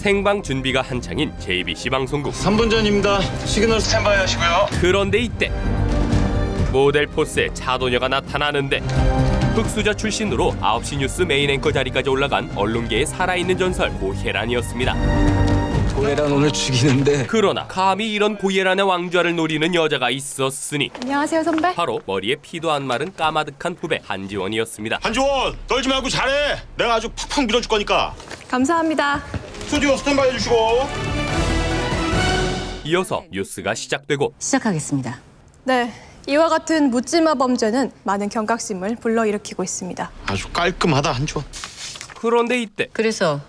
생방 준비가 한창인 JBC 방송국. 3분 전입니다. 시그널 스탠바이 하시고요. 그런데 이때 모델 포스의 차도녀가 나타나는데 흑수저 출신으로 9시 뉴스 메인 앵커 자리까지 올라간 언론계의 살아있는 전설 고혜란이었습니다. 고혜란 오늘 죽이는데. 그러나 감히 이런 고혜란의 왕좌를 노리는 여자가 있었으니 안녕하세요 선배. 바로 머리에 피도 안 마른 까마득한 후배 한지원이었습니다. 한지원, 떨지 말고 잘해. 내가 아주 팍팍 밀어줄 거니까. 감사합니다. 스튜디오 스탠바이 해주시고. 이어서 뉴스가 시작되고 시작하겠습니다. 네, 이와 같은 묻지마 범죄는 많은 경각심을 불러일으키고 있습니다. 아주 깔끔하다 한지원. 그런데 이때 그래서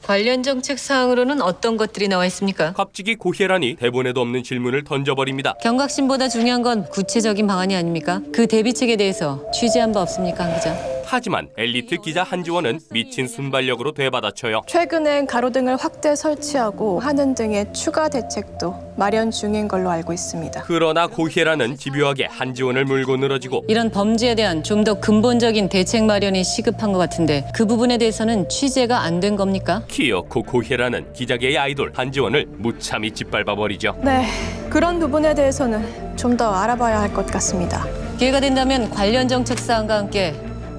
관련 정책 사항으로는 어떤 것들이 나와 있습니까? 갑자기 고혜란이 대본에도 없는 질문을 던져버립니다. 경각심보다 중요한 건 구체적인 방안이 아닙니까? 그 대비책에 대해서 취재한 바 없습니까, 한 기자? 하지만 엘리트 기자 한지원은 미친 순발력으로 되받아쳐요. 최근엔 가로등을 확대 설치하고 하는 등의 추가 대책도 마련 중인 걸로 알고 있습니다. 그러나 고혜란은 집요하게 한지원을 물고 늘어지고 이런 범죄에 대한 좀 더 근본적인 대책 마련이 시급한 것 같은데 그 부분에 대해서는 취재가 안 된 겁니까? 키어코 고혜란은 기자계의 아이돌 한지원을 무참히 짓밟아버리죠. 네, 그런 부분에 대해서는 좀 더 알아봐야 할 것 같습니다. 기회가 된다면 관련 정책 사항과 함께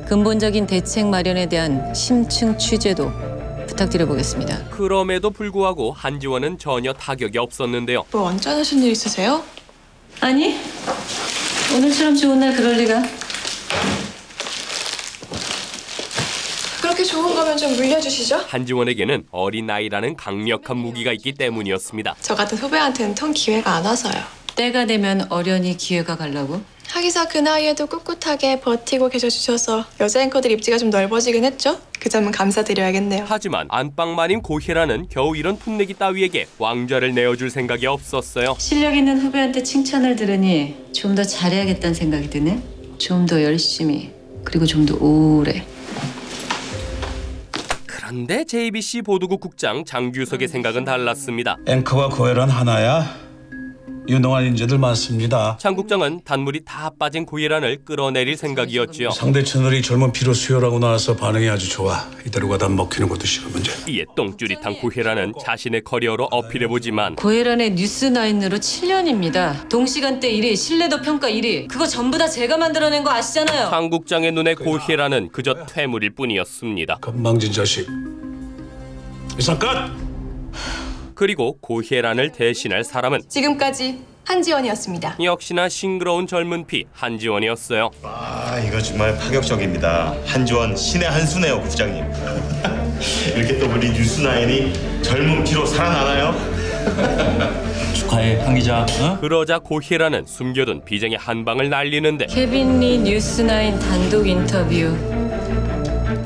근본적인 대책 마련에 대한 심층 취재도 부탁드려보겠습니다. 그럼에도 불구하고 한지원은 전혀 타격이 없었는데요. 뭐 언짢으신 일 있으세요? 아니, 오늘처럼 좋은 날 그럴 리가. 그렇게 좋은 거면 좀 물려주시죠. 한지원에게는 어린아이라는 강력한 무기가 있기 때문이었습니다. 저 같은 후배한테는 통 기회가 안 와서요. 때가 되면 어련히 기회가 가려고? 하기사 그 나이에도 꿋꿋하게 버티고 계셔주셔서 여자 앵커들 입지가 좀 넓어지긴 했죠? 그 점은 감사드려야겠네요. 하지만 안방마님 고혜란은 겨우 이런 풋내기 따위에게 왕좌를 내어줄 생각이 없었어요. 실력 있는 후배한테 칭찬을 들으니 좀 더 잘해야겠다는 생각이 드네. 좀 더 열심히, 그리고 좀 더 오래. 그런데 JBC 보도국 국장 장규석의 생각은 달랐습니다. 앵커와 고혜란 하나야? 유능한 인재들 많습니다. 장 국장은 단물이 다 빠진 고혜란을 끌어내릴 생각이었죠. 상대 채널이 젊은 피로 수혈하고 나와서 반응이 아주 좋아. 이대로 가다 먹히는 것도 쉬운 문제. 이에 똥줄이탄 고혜란은 자신의 커리어로 어필해보지만 고혜란의 뉴스9으로 7년입니다. 동시간대 1위, 신뢰도 평가 1위. 그거 전부 다 제가 만들어낸 거 아시잖아요. 장 국장의 눈에 고혜란은 그저 퇴물일 뿐이었습니다. 건망진 자식. 이상 끝! 그리고 고혜란을 대신할 사람은 지금까지 한지원이었습니다. 역시나 싱그러운 젊은 피 한지원이었어요. 아, 이거 정말 파격적입니다. 한지원 신의 한 수네요, 국장님. 이렇게 또 우리 뉴스9이 젊은 피로 살아나나요? 축하해, 한 기자. 어? 그러자 고혜란은 숨겨둔 비쟁의 한 방을 날리는데 케빈 리 뉴스9 단독 인터뷰.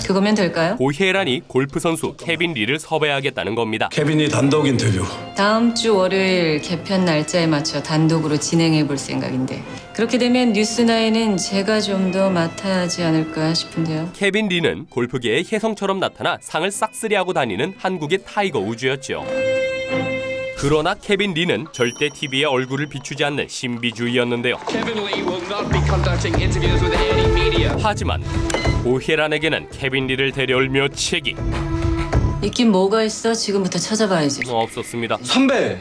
그거면 될까요? 고혜란이 골프 선수 케빈 리를 섭외하겠다는 겁니다. 케빈이 단독 인터뷰. 다음 주 월요일 개편 날짜에 맞춰 단독으로 진행해 볼 생각인데 그렇게 되면 뉴스9은 제가 좀 더 맡아야 하지 않을까 싶은데요. 케빈 리는 골프계의 혜성처럼 나타나 상을 싹쓸이하고 다니는 한국의 타이거 우즈였죠. 그러나 케빈 리는 절대 TV에 얼굴을 비추지 않는 신비주의였는데요. 하지만 고혜란에게는 케빈 리를 데려올 묘책이 있긴 뭐가 있어? 지금부터 찾아봐야지. 없었습니다. 선배!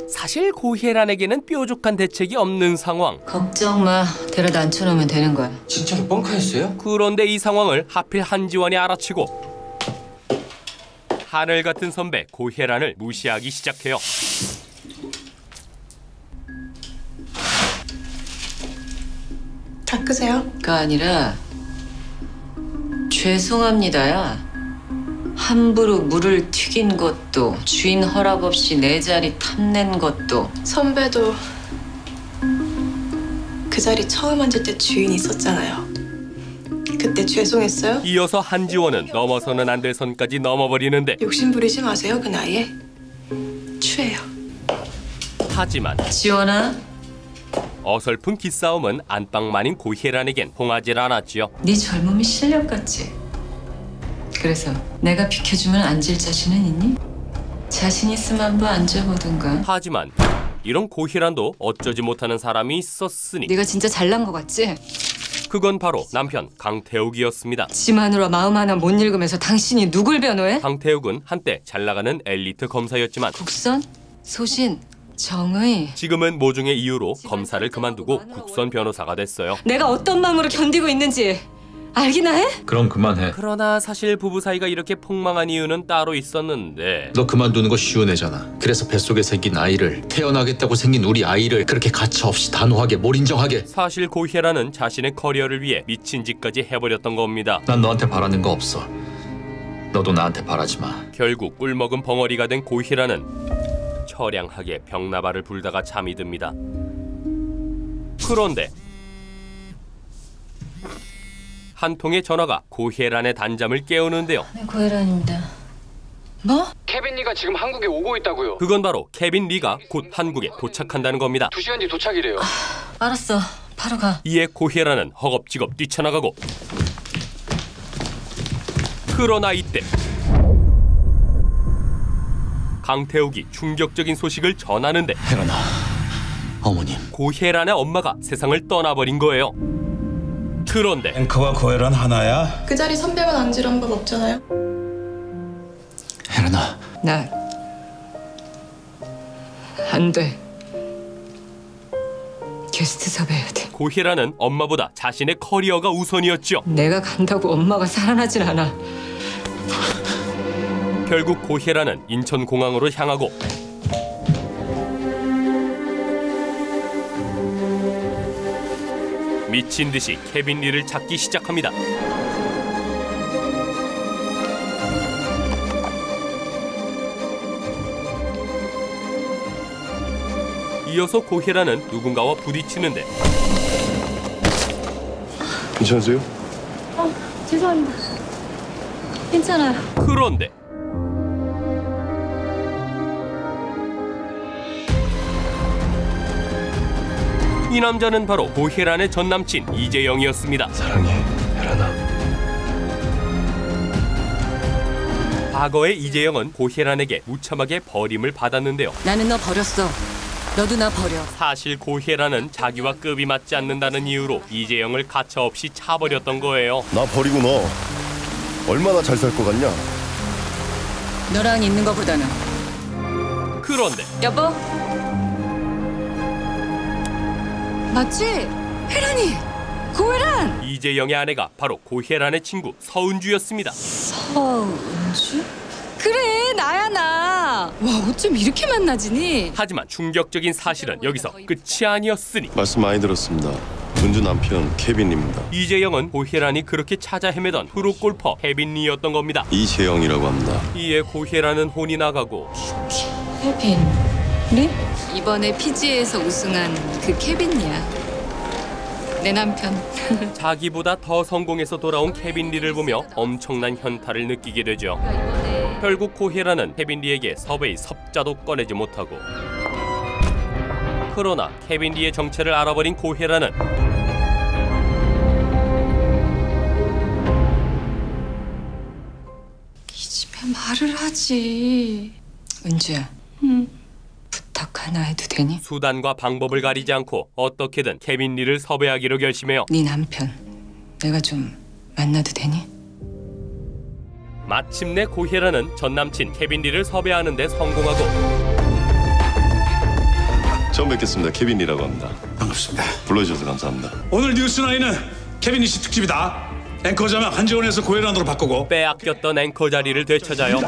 사실 고혜란에게는 뾰족한 대책이 없는 상황. 걱정 마. 데려다 앉혀놓으면 되는 거야. 진짜로 뻥카였어요? 그런데 이 상황을 하필 한지원이 알아채고 하늘 같은 선배 고혜란을 무시하기 시작해요. 닦으세요? 가 아니라 죄송합니다야. 함부로 물을 튀긴 것도 주인 허락 없이 내 자리 탐낸 것도 선배도 그 자리 처음 앉을 때 주인이 있었잖아요. 그때 죄송했어요? 이어서 한지원은 넘어서는 안 될 선까지 넘어버리는데 욕심 부리지 마세요, 그 나이에. 추해요. 하지만 지원아, 어설픈 기싸움은 안방만인 고혜란에겐 통하질 않았지요. 네 젊음이 실력 같지? 그래서 내가 비켜주면 앉을 자신은 있니? 자신 있으면 한번 앉아보든가. 하지만 이런 고혜란도 어쩌지 못하는 사람이 있었으니 네가 진짜 잘난 거 같지? 그건 바로 남편 강태욱이었습니다. 지 마누라 마음 하나 못 읽으면서 당신이 누굴 변호해? 강태욱은 한때 잘 나가는 엘리트 검사였지만 국선, 소신, 정의. 지금은 모종의 이유로 검사를 그만두고 국선 변호사가 됐어요. 내가 어떤 마음으로 견디고 있는지 알기나 해? 그럼 그만해. 그러나 사실 부부 사이가 이렇게 폭망한 이유는 따로 있었는데 너 그만두는 거 쉬운 애잖아. 그래서 뱃속에 생긴 아이를, 태어나겠다고 생긴 우리 아이를 그렇게 가차없이 단호하게 몰인정하게. 사실 고혜라는 자신의 커리어를 위해 미친 짓까지 해버렸던 겁니다. 난 너한테 바라는 거 없어. 너도 나한테 바라지 마. 결국 꿀먹은 벙어리가 된 고혜라는 처량하게 벽나발을 불다가 잠이 듭니다. 그런데 한 통의 전화가 고혜란의 단잠을 깨우는데요. 네, 고혜란입니다. 뭐? 케빈 리가 지금 한국에 오고 있다고요. 그건 바로 케빈 리가 곧 한국에 도착한다는 겁니다. 2시간 뒤 도착이래요. 알았어. 바로 가. 이에 고혜란은 허겁지겁 뛰쳐나가고 그러나 이때 강태욱이 충격적인 소식을 전하는데 혜란아, 어머님. 고혜란의 엄마가 세상을 떠나버린 거예요. 그런데 앵커와 고혜란 하나야? 그 자리 선배만 앉으란 법 없잖아요. 혜란아. 나 안 돼. 게스트 섭외해야 돼. 고혜란은 엄마보다 자신의 커리어가 우선이었죠. 내가 간다고 엄마가 살아나질 않아. 결국 고혜란은 인천공항으로 향하고 미친 듯이 케빈 리를 찾기 시작합니다. 이어서 고혜란은 누군가와 부딪히는데 괜찮으세요? 죄송합니다. 괜찮아요. 그런데 이 남자는 바로 고혜란의 전남친 이재영이었습니다. 사랑해, 혜란아. 과거의 이재영은 고혜란에게 무참하게 버림을 받았는데요. 나는 너 버렸어. 너도 나 버려. 사실 고혜란은 자기와 급이 맞지 않는다는 이유로 이재영을 가차없이 차버렸던 거예요. 나 버리고 너 얼마나 잘 살 것 같냐? 너랑 있는 거보다는. 그런데 여보? 맞지? 혜란이! 고혜란! 이재영의 아내가 바로 고혜란의 친구 서은주였습니다. 서은주? 그래, 나야 나. 와, 어쩜 이렇게 만나지니? 하지만 충격적인 사실은 여기서 끝이 아니었으니 말씀 많이 들었습니다. 은주 남편 케빈입니다. 이재영은 고혜란이 그렇게 찾아 헤매던 프로골퍼 케빈 리였던 겁니다. 이재영이라고 합니다. 이에 고혜란은 혼이 나가고 케빈 리? 이번에 PGA에서 우승한 그 케빈이야. 내 남편. 자기보다 더 성공해서 돌아온 케빈 리를 보며 엄청난 현타를 느끼게 되죠. 결국 고혜란은 케빈 리에게 섭외의 섭자도 꺼내지 못하고 그러나 케빈 리의 정체를 알아버린 고혜란은 이 집에 말을 하지. 은주야. 부탁 하나 해도 되니? 수단과 방법을 가리지 않고 어떻게든 케빈 리를 섭외하기로 결심해요. 네 남편 내가 좀 만나도 되니? 마침내 고혜란은 전남친 케빈 리를 섭외하는 데 성공하고 처음 뵙겠습니다. 케빈이라고 합니다. 반갑습니다. 불러주셔서 감사합니다. 오늘 뉴스나인은 케빈 씨 특집이다. 앵커 자막 한지원에서 고혜란으로 바꾸고 빼앗겼던 앵커 자리를 되찾아요.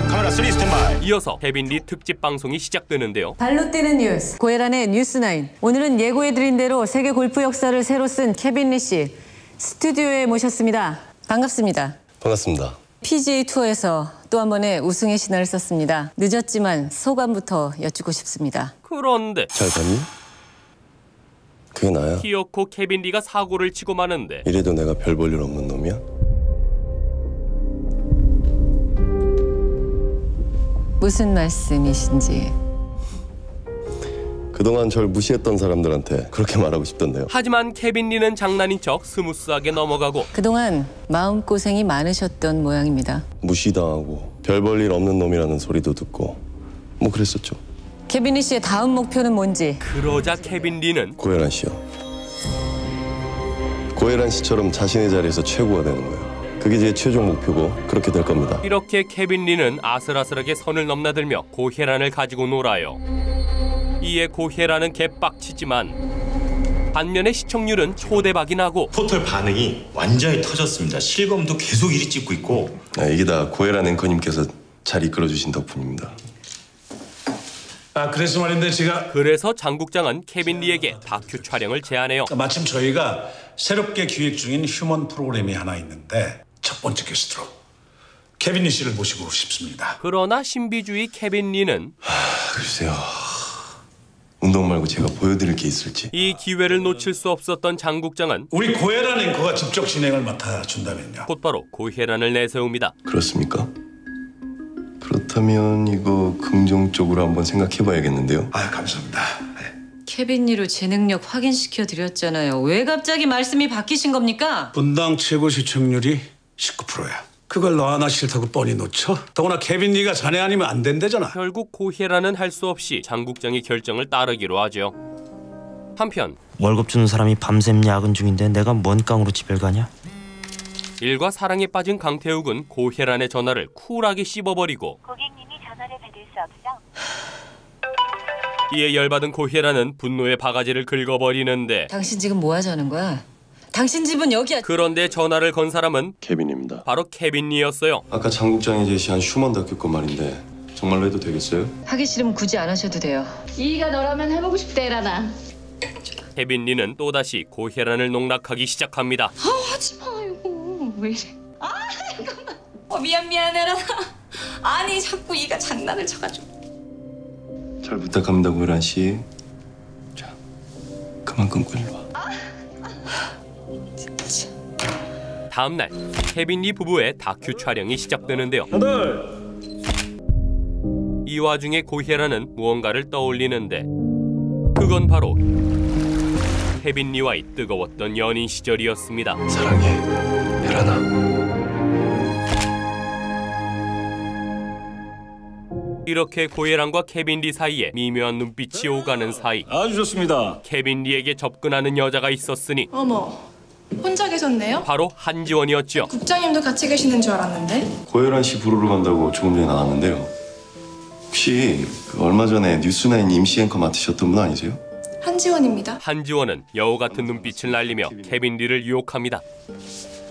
카메라 3 스탠바이. 이어서 케빈 리 특집 방송이 시작되는데요. 발로 뛰는 뉴스, 고혜란의 뉴스나인. 오늘은 예고해드린 대로 세계 골프 역사를 새로 쓴 케빈 리 씨 스튜디오에 모셨습니다. 반갑습니다. 반갑습니다. PGA 투어에서 또 한 번의 우승의 신화를 썼습니다. 늦었지만 소감부터 여쭙고 싶습니다. 그런데 잘 봤니? 그게 나야. 키어코 케빈 리가 사고를 치고 마는데 이래도 내가 별 볼 일 없는 놈이야? 무슨 말씀이신지. 그동안 절 무시했던 사람들한테 그렇게 말하고 싶던데요. 하지만 케빈 리는 장난인 척 스무스하게 넘어가고 그동안 마음고생이 많으셨던 모양입니다. 무시당하고 별 볼 일 없는 놈이라는 소리도 듣고 뭐 그랬었죠. 케빈 리 씨의 다음 목표는 뭔지. 그러자 케빈 리는 고혜란 씨요. 고혜란 씨처럼 자신의 자리에서 최고가 되는 거예요. 그게 제 최종 목표고 그렇게 될 겁니다. 이렇게 케빈 리는 아슬아슬하게 선을 넘나들며 고혜란을 가지고 놀아요. 이에 고혜란은 개빡치지만 반면에 시청률은 초대박이 나고 포털 반응이 완전히 터졌습니다. 실검도 계속 1위 찍고 있고. 이게 다 고혜란 앵커님께서 잘 이끌어주신 덕분입니다. 그래서 말인데 제가 그래서 장 국장은 케빈 리에게 다큐 촬영을 제안해요. 마침 저희가 새롭게 기획 중인 휴먼 프로그램이 하나 있는데 첫 번째 게스트로 케빈 리 씨를 모시고 싶습니다. 그러나 신비주의 케빈 리는 글쎄요. 운동 말고 제가 보여드릴 게 있을지. 이 기회를 놓칠 수 없었던 장 국장은 우리 고혜란 앵커가 직접 진행을 맡아준다면요. 곧바로 고혜란을 내세웁니다. 그렇습니까? 그렇다면 이거 긍정적으로 한번 생각해봐야겠는데요. 감사합니다. 케빈 리로 제 능력 확인시켜 드렸잖아요. 왜 갑자기 말씀이 바뀌신 겁니까? 분당 최고 시청률이 19%야. 그걸 너 하나 싫다고 뻔히 놓쳐? 더구나 케빈 리가 자네 아니면 안 된다잖아. 결국 고혜란은 할 수 없이 장 국장의 결정을 따르기로 하죠. 한편 월급 주는 사람이 밤샘 야근 중인데 내가 뭔 깡으로 집을 가냐? 일과 사랑에 빠진 강태욱은 고혜란의 전화를 쿨하게 씹어버리고 고객님이 전화를 받을 수 없어. 이에 열받은 고혜란은 분노의 바가지를 긁어버리는데 당신 지금 뭐 하자는 거야? 당신 집은 여기야. 그런데 전화를 건 사람은 케빈입니다. 바로 케빈 리였어요. 아까 장 국장이 제시한 휴먼 다큐 거 말인데 정말로 해도 되겠어요? 하기 싫으면 굳이 안 하셔도 돼요. 이가 너라면 해보고 싶대, 에라나. 케빈 리는 또다시 고혜란을 농락하기 시작합니다. 하지 마요. 왜 이래? 잠깐만. 미안 에라나. 아니 자꾸 이가 장난을 쳐가지고. 잘 부탁합니다, 고혜란 씨. 자, 그만 끊고 일로 와. 다음 날 케빈 리 부부의 다큐 촬영이 시작되는데요. 이 와중에 고혜란은 무언가를 떠올리는데 그건 바로 케빈 리와의 뜨거웠던 연인 시절이었습니다. 사랑해, 혜란아. 이렇게 고혜란과 케빈 리 사이에 미묘한 눈빛이 오가는 사이 아주 좋습니다. 케빈 리에게 접근하는 여자가 있었으니 어머, 혼자 계셨네요? 바로 한지원이었죠. 국장님도 같이 계시는 줄 알았는데. 고혜란 씨 부르러 간다고 조금 전에 나왔는데요. 혹시 얼마 전에 뉴스나인 임시 앵커 맡으셨던 분 아니세요? 한지원입니다. 한지원은 여우 같은 눈빛을 날리며 케빈 리를 유혹합니다.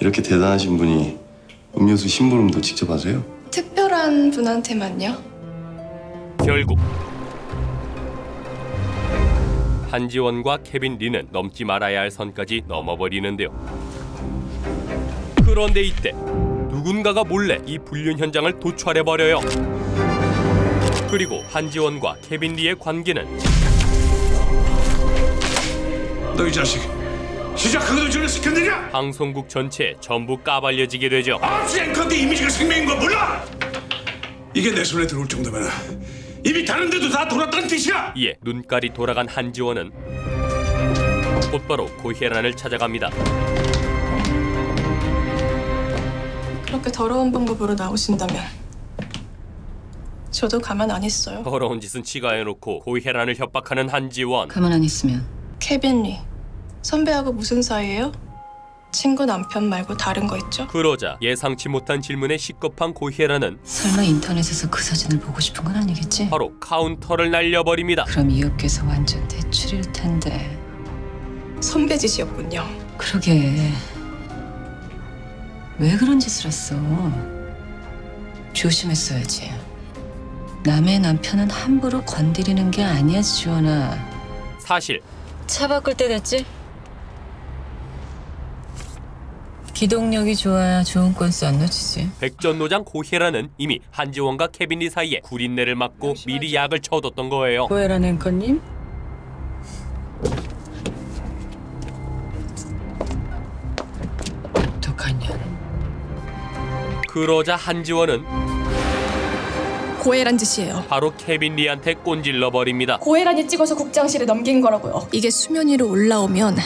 이렇게 대단하신 분이 음료수 심부름도 직접 하세요? 특별한 분한테만요. 결국 한지원과 케빈 리는 넘지 말아야 할 선까지 넘어버리는데요. 그런데 이때 누군가가 몰래 이 불륜 현장을 도촬해버려요. 그리고 한지원과 케빈 리의 관계는 너 이 자식 시작하기도 전에 시켰느냐? 방송국 전체에 전부 까발려지게 되죠. 아버지 앵커인데 이미지가 생명인 거 몰라? 이게 내 손에 들어올 정도면 이미 다른 데도 다 돌았다는 뜻이야. 이에 눈깔이 돌아간 한지원은 곧바로 고혜란을 찾아갑니다. 그렇게 더러운 방법 보러 나오신다면 저도 가만 안 있어요. 더러운 짓은 지가 해놓고 고혜란을 협박하는 한지원. 가만 안 있으면. 케빈 리, 선배하고 무슨 사이예요? 친구 남편 말고 다른 거 있죠? 그러자 예상치 못한 질문에 시급한 고혜란은 설마 인터넷에서 그 사진을 보고 싶은 건 아니겠지? 바로 카운터를 날려버립니다. 그럼 이 업계에서 완전 대출일 텐데. 선배 짓이었군요. 그러게. 왜 그런 짓을 했어? 조심했어야지. 남의 남편은 함부로 건드리는 게 아니야, 지원아. 사실 차 바꿀 때 됐지? 기동력이 좋아야 좋은 건수 안 놓치지. 백전노장 고혜란은 이미 한지원과 케빈 리 사이에 구린내를 맡고 미리 약을 쳐뒀던 거예요. 고혜란 앵커님? 독한 년. 그러자 한지원은 고혜란 짓이에요. 바로 케빈 리한테 꼰질러 버립니다. 고혜란이 찍어서 국장실에 넘긴 거라고요. 이게 수면 위로 올라오면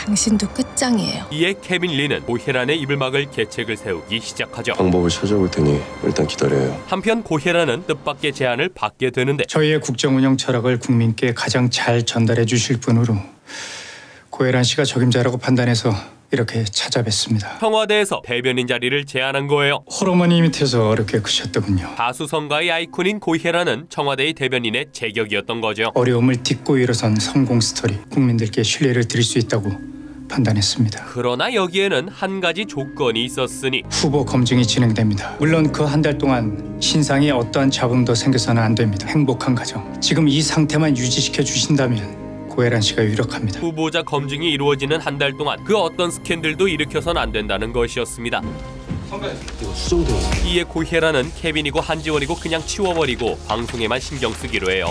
당신도 끝장이에요. 이에 케빈 리는 고혜란의 입을 막을 계책을 세우기 시작하죠. 방법을 찾아볼 테니 일단 기다려요. 한편 고혜란은 뜻밖의 제안을 받게 되는데 저희의 국정 운영 철학을 국민께 가장 잘 전달해 주실 분으로 고혜란 씨가 적임자라고 판단해서 이렇게 찾아뵙습니다. 청와대에서 대변인 자리를 제안한 거예요. 홀어머니 밑에서 어렵게 크셨더군요. 가수성가의 아이콘인 고혜란은 청와대의 대변인의 제격이었던 거죠. 어려움을 딛고 일어선 성공 스토리, 국민들께 신뢰를 드릴 수 있다고 판단했습니다. 그러나 여기에는 한 가지 조건이 있었으니 후보 검증이 진행됩니다. 물론 그 한 달 동안 신상에 어떠한 잡음도 생겨서는 안 됩니다. 행복한 가정. 지금 이 상태만 유지시켜 주신다면 고혜란 씨가 유력합니다. 후보자 검증이 이루어지는 한 달 동안 그 어떤 스캔들도 일으켜선 안 된다는 것이었습니다. 이에 고혜란은 케빈이고 한지원이고 그냥 치워버리고 방송에만 신경 쓰기로 해요.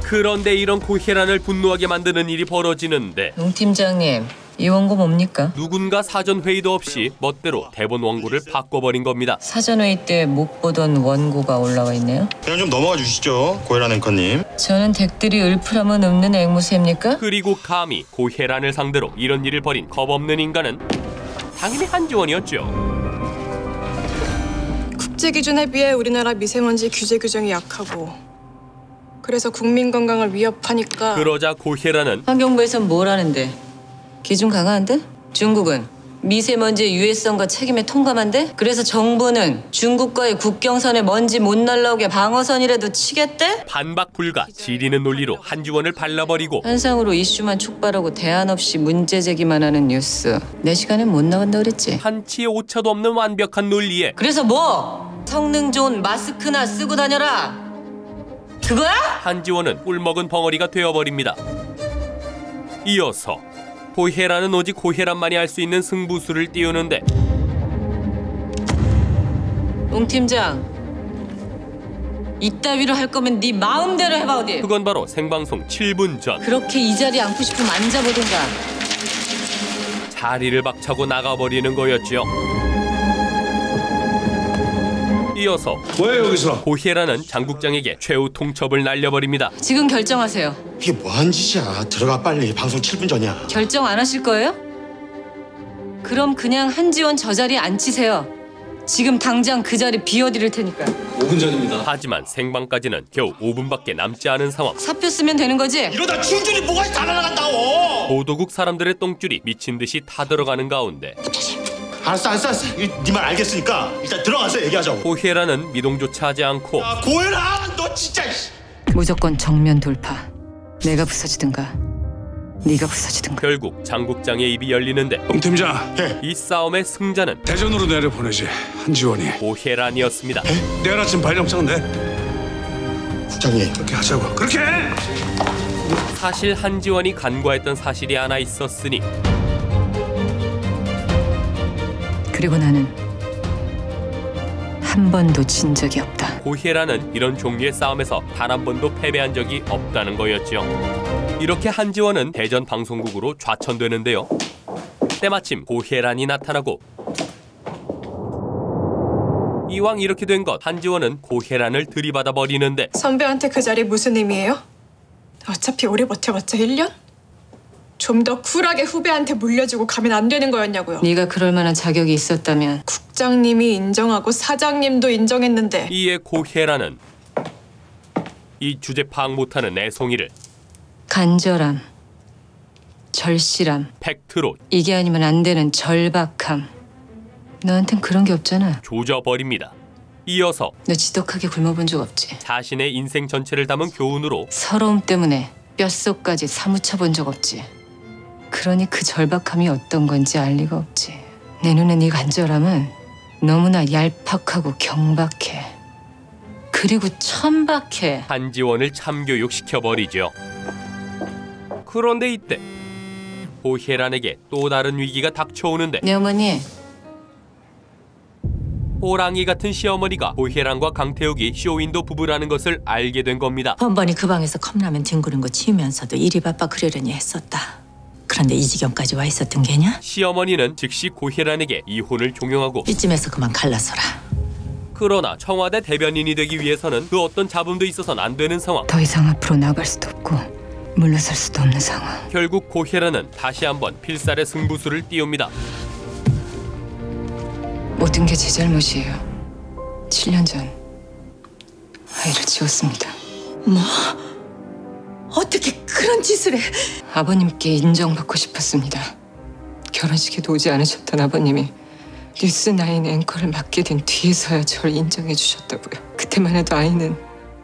그런데 이런 고혜란을 분노하게 만드는 일이 벌어지는데 용 팀장님, 이 원고 뭡니까? 누군가 사전 회의도 없이 멋대로 대본 원고를 바꿔버린 겁니다. 사전 회의 때 못 보던 원고가 올라와 있네요. 그냥 좀 넘어가 주시죠, 고혜란 앵커님. 저는 댁들이 을풀하면 읊는 앵무새입니까? 그리고 감히 고혜란을 상대로 이런 일을 벌인 겁없는 인간은 당연히 한지원이었죠. 국제 기준에 비해 우리나라 미세먼지 규제 규정이 약하고 그래서 국민 건강을 위협하니까. 그러자 고혜란은 환경부에선 뭘 하는데? 기준 강화한데? 중국은 미세먼지의 유해성과 책임에 통감한데? 그래서 정부는 중국과의 국경선에 먼지 못 날라오게 방어선이라도 치겠대? 반박 불가 지리는 논리로 한지원을 발라버리고 한상으로 이슈만 촉발하고 대안 없이 문제 제기만 하는 뉴스. 내 시간엔 못 나간다 그랬지? 한치의 오차도 없는 완벽한 논리에 그래서 뭐? 성능 좋은 마스크나 쓰고 다녀라. 그거야? 한지원은 꿀먹은 벙어리가 되어버립니다. 이어서 고혜란은 오직 고혜란만이 할 수 있는 승부수를 띄우는데 웅 팀장, 이따위로 할 거면 네 마음대로 해봐 어디. 그건 바로 생방송 7분 전. 그렇게 이 자리에 앉고 싶으면 앉아보든가. 자리를 박차고 나가버리는 거였죠. 이어서 왜 여기서? 고혜란은 장국장에게 최후 통첩을 날려버립니다. 지금 결정하세요. 이게 뭐한 짓이야. 들어가 빨리. 방송 7분 전이야. 결정 안 하실 거예요? 그럼 그냥 한지원 저 자리에 앉히세요. 지금 당장 그 자리 비워드릴 테니까. 5분 전입니다. 하지만 생방까지는 겨우 5분밖에 남지 않은 상황. 사표 쓰면 되는 거지? 이러다 충준이 뭐가 다 날아간다고. 보도국 사람들의 똥줄이 미친 듯이 타들어가는 가운데 알았어. 네 말 알겠으니까 일단 들어가서 얘기하자고. 고혜란은 미동조차 하지 않고 고혜란 너 진짜. 무조건 정면 돌파. 내가 부서지든가 네가 부서지든가. 결국 장국장의 입이 열리는데 용 팀장, 이 싸움의 승자는 대전으로 내려보내지. 한지원이 고혜란이었습니다. 내일 아침 발령장 내. 국장님 그렇게 하자고. 그렇게 해! 사실 한지원이 간과했던 사실이 하나 있었으니 그리고 나는 한 번도 진 적이 없다. 고혜란은 이런 종류의 싸움에서 단 한 번도 패배한 적이 없다는 거였죠. 이렇게 한지원은 대전 방송국으로 좌천되는데요. 때마침 고혜란이 나타나고 이왕 이렇게 된 것 한지원은 고혜란을 들이받아 버리는데 선배한테 그 자리 무슨 의미예요? 어차피 오래 버텨봤자 1년? 좀 더 쿨하게 후배한테 물려주고 가면 안 되는 거였냐고요. 네가 그럴 만한 자격이 있었다면. 국장님이 인정하고 사장님도 인정했는데. 이에 고혜란은 이 주제 파악 못하는 애송이를 간절함, 절실함, 팩트로 이게 아니면 안 되는 절박함. 너한텐 그런 게 없잖아. 조져버립니다. 이어서 너 지독하게 굶어본 적 없지? 자신의 인생 전체를 담은 교훈으로 서러움 때문에 뼛속까지 사무쳐본 적 없지? 그러니 그 절박함이 어떤 건지 알 리가 없지. 내 눈엔 이 간절함은 너무나 얄팍하고 경박해. 그리고 천박해. 한지원을 참교육시켜버리죠. 그런데 이때 고혜란에게 또 다른 위기가 닥쳐오는데 내 어머니. 호랑이 같은 시어머니가 고혜란과 강태욱이 쇼윈도 부부라는 것을 알게 된 겁니다. 번번이 그 방에서 컵라면 뒹구는 거 치우면서도 일이 바빠 그러려니 했었다. 그런데 이 지경까지 와 있었던 게냐? 시어머니는 즉시 고혜란에게 이혼을 종용하고 이쯤에서 그만 갈라서라. 그러나 청와대 대변인이 되기 위해서는 그 어떤 잡음도 있어서는 안 되는 상황. 더 이상 앞으로 나갈 수도 없고 물러설 수도 없는 상황. 결국 고혜란은 다시 한번 필살의 승부수를 띄웁니다. 모든 게 제 잘못이에요. 7년 전 아이를 지웠습니다. 뭐? 어떻게 그런 짓을 해? 아버님께 인정받고 싶었습니다. 결혼식에도 오지 않으셨던 아버님이 뉴스9 앵커를 맡게 된 뒤에서야 저를 인정해 주셨다고요. 그때만 해도 아이는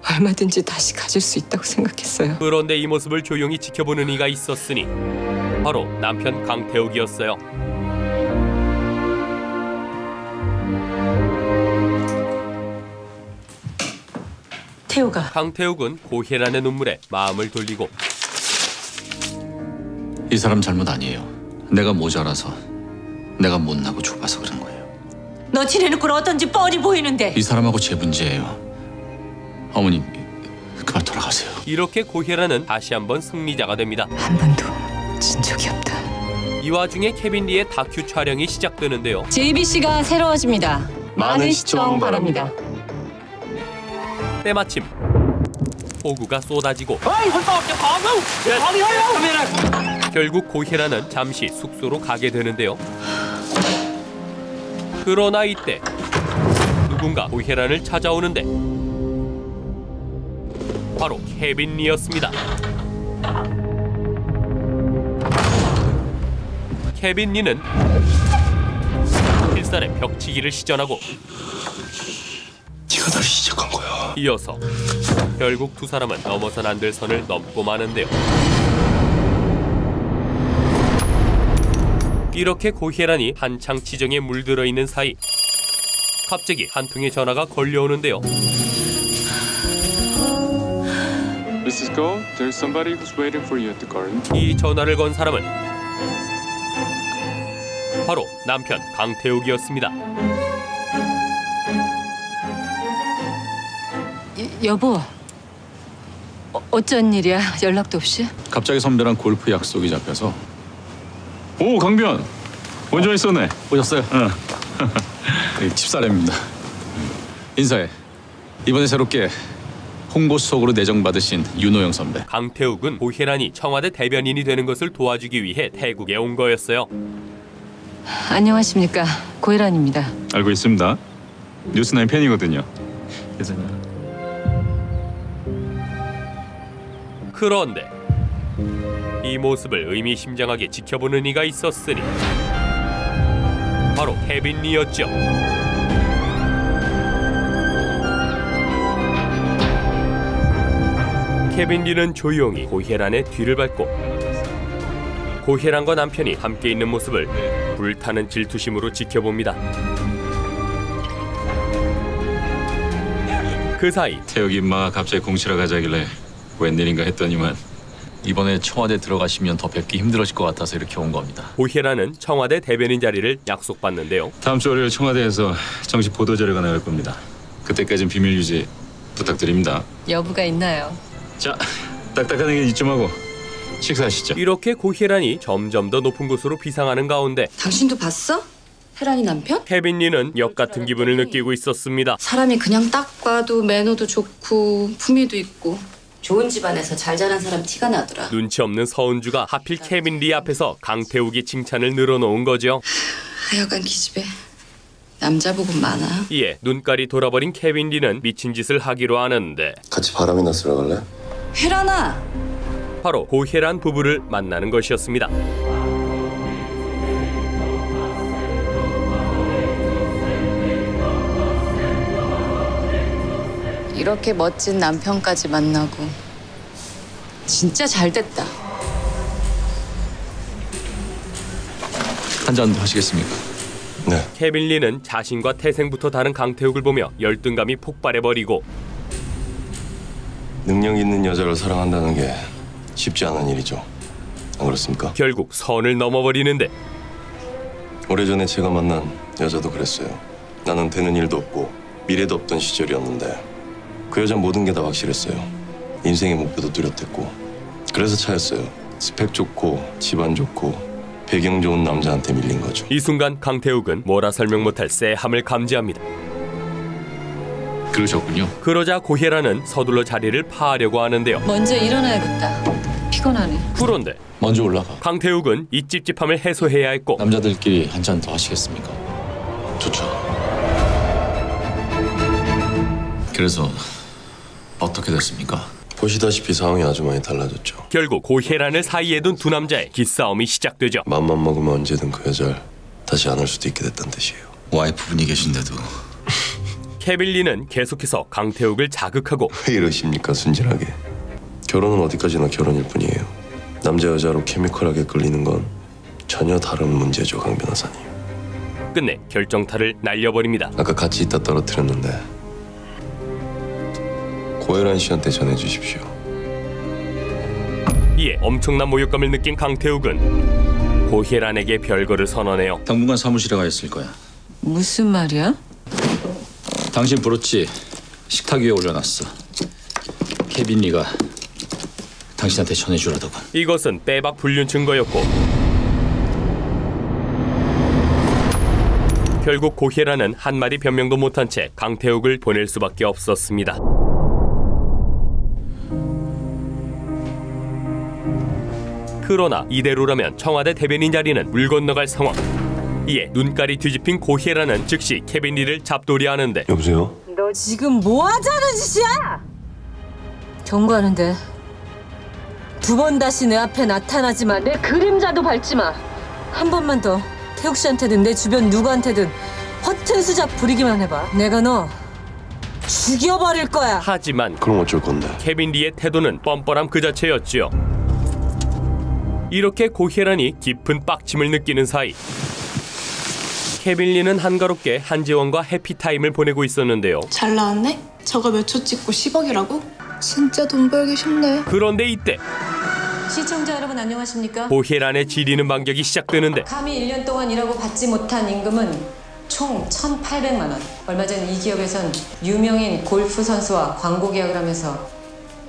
얼마든지 다시 가질 수 있다고 생각했어요. 그런데 이 모습을 조용히 지켜보는 이가 있었으니 바로 남편 강태욱이었어요. 태우가. 강태욱은 고혜란의 눈물에 마음을 돌리고 이 사람 잘못 아니에요. 내가 모자라서, 내가 못나고 좁아서 그런 거예요. 너 지내는 꼴 어떤지 뻔히 보이는데. 이 사람하고 제 문제예요. 어머님, 그만 돌아가세요. 이렇게 고혜란은 다시 한번 승리자가 됩니다. 한 번도 진 적이 없다. 이 와중에 케빈 리의 다큐 촬영이 시작되는데요. JBC가 새로워집니다. 많은 시청 바랍니다. 때마침 폭우가 쏟아지고 결국 고혜란은 잠시 숙소로 가게 되는데요. 그러나 이때 누군가 고혜란을 찾아오는데 바로 케빈 리였습니다. 케빈 리는 필살의 벽치기를 시전하고 네가 날 시작한 거야. 이어서 결국 두 사람은 넘어선 안 될 선을 넘고 마는데요. 이렇게 고혜란이 한창 지정에 물들어 있는 사이 갑자기 한 통의 전화가 걸려오는데요. Mrs. Go, there's somebody who's waiting for you at the garden. 이 전화를 건 사람은 바로 남편 강태욱이었습니다. 여보, 어쩐 일이야? 연락도 없이? 갑자기 선배랑 골프 약속이 잡혀서. 오, 강변. 먼저 있었네. 오셨어요? 응. 집사람입니다. 인사해. 이번에 새롭게 홍보수석으로 내정받으신 윤호영 선배. 강태욱은 고혜란이 청와대 대변인이 되는 것을 도와주기 위해 태국에 온 거였어요. 안녕하십니까. 고혜란입니다. 알고 있습니다. 뉴스9 팬이거든요. 그런데 이 모습을 의미심장하게 지켜보는 이가 있었으니 바로 케빈 리였죠. 케빈 리는 조용히 고혜란의 뒤를 밟고 고혜란과 남편이 함께 있는 모습을 불타는 질투심으로 지켜봅니다. 그 사이 태욱이 임마 갑자기 공치러 가자길래 웬일인가 했더니만 이번에 청와대 들어가시면 더 뵙기 힘들어질 것 같아서 이렇게 온 겁니다. 고혜란은 청와대 대변인 자리를 약속받는데요. 다음 주 월요일 청와대에서 정식 보도 자료가 나갈 겁니다. 그때까지는 비밀 유지 부탁드립니다. 여부가 있나요? 자, 딱딱한 얘기는 이쯤 하고 식사하시죠. 이렇게 고혜란이 점점 더 높은 곳으로 비상하는 가운데 당신도 봤어? 혜란이 남편? 케빈 리는 역 같은 기분을 느끼고 있었습니다. 사람이 그냥 딱 봐도 매너도 좋고 품위도 있고 좋은 집안에서 잘 자란 사람 티가 나더라. 눈치 없는 서은주가 하필 케빈 리 앞에서 강태욱의 칭찬을 늘어놓은 거죠. 하여간 기집애 남자 복은 많아. 이에 눈깔이 돌아버린 케빈 리는 미친 짓을 하기로 하는데 같이 바람이나 쓰러 갈래? 혜란아! 바로 고혜란 부부를 만나는 것이었습니다. 이렇게 멋진 남편까지 만나고 진짜 잘 됐다. 한잔 하시겠습니까? 네. 케빈 리는 자신과 태생부터 다른 강태욱을 보며 열등감이 폭발해버리고 능력 있는 여자를 사랑한다는 게 쉽지 않은 일이죠. 안 그렇습니까? 결국 선을 넘어버리는데 오래전에 제가 만난 여자도 그랬어요. 나는 되는 일도 없고 미래도 없던 시절이었는데 그 여자 모든 게 다 확실했어요. 인생의 목표도 뚜렷했고 그래서 차였어요. 스펙 좋고 집안 좋고 배경 좋은 남자한테 밀린 거죠. 이 순간 강태욱은 뭐라 설명 못할 쎄함을 감지합니다. 그러셨군요. 그러자 고혜란은 서둘러 자리를 파하려고 하는데요. 먼저 일어나야겠다. 피곤하네. 그런데 먼저 올라가. 강태욱은 이 찝찝함을 해소해야 했고 남자들끼리 한 잔 더 하시겠습니까? 좋죠. 그래서 어떻게 됐습니까? 보시다시피 상황이 아주 많이 달라졌죠. 결국 고혜란을 사이에 둔 두 남자의 기싸움이 시작되죠. 맘만 먹으면 언제든 그 여자를 다시 안을 수도 있게 됐단 뜻이에요. 와이프분이 계신데도. 케빈 리는 계속해서 강태욱을 자극하고 왜 이러십니까, 순진하게. 결혼은 어디까지나 결혼일 뿐이에요. 남자 여자로 케미컬하게 끌리는 건 전혀 다른 문제죠, 강 변호사님. 끝내 결정타를 날려버립니다. 아까 같이 있다 떨어뜨렸는데 고혜란 씨한테 전해주십시오. 이에 엄청난 모욕감을 느낀 강태욱은 고혜란에게 별거를 선언해요. 당분간 사무실에 가 있을 거야. 무슨 말이야? 당신 브로치 식탁 위에 올려놨어. 케빈 리가 당신한테 전해주라더군. 이것은 빼박 불륜 증거였고 결국 고혜란은 한마디 변명도 못한 채 강태욱을 보낼 수밖에 없었습니다. 그러나 이대로라면 청와대 대변인 자리는 물 건너갈 상황. 이에 눈깔이 뒤집힌 고혜란은 즉시 케빈 리를 잡돌이하는데 여보세요? 너 지금 뭐 하자는 짓이야? 경고하는데 두 번 다시 내 앞에 나타나지 마. 내 그림자도 밟지 마. 한 번만 더 태욱 씨한테든 내 주변 누구한테든 허튼 수작 부리기만 해봐. 내가 너 죽여버릴 거야. 하지만 그럼 어쩔 건데? 케빈 리의 태도는 뻔뻔함 그 자체였죠. 이렇게 고혜란이 깊은 빡침을 느끼는 사이 케빈 리는 한가롭게 한지원과 해피타임을 보내고 있었는데요. 잘 나왔네? 저거 몇 초 찍고 10억이라고? 진짜 돈 벌기 쉽네. 그런데 이때 시청자 여러분 안녕하십니까? 고혜란의 지리는 반격이 시작되는데 감히 1년 동안 일하고 받지 못한 임금은 총 1,800만 원. 얼마 전 이 기업에선 유명인 골프 선수와 광고 계약을 하면서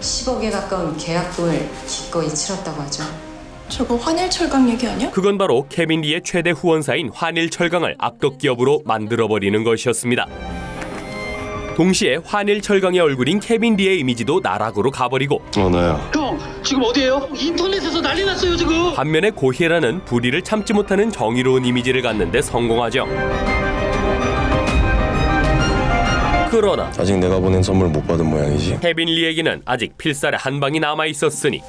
10억에 가까운 계약금을 기꺼이 치렀다고 하죠. 저거 환일철강 얘기 아니야? 그건 바로 케빈 리의 최대 후원사인 환일철강을 악덕 기업으로 만들어버리는 것이었습니다. 동시에 환일철강의 얼굴인 케빈 리의 이미지도 나락으로 가버리고 나야. 형, 지금 어디에요? 인터넷에서 난리 났어요, 지금. 반면에 고혜란은 불의를 참지 못하는 정의로운 이미지를 갖는데 성공하죠. 그러나 아직 내가 보낸 선물 못 받은 모양이지. 케빈 리에게는 아직 필살의 한 방이 남아있었으니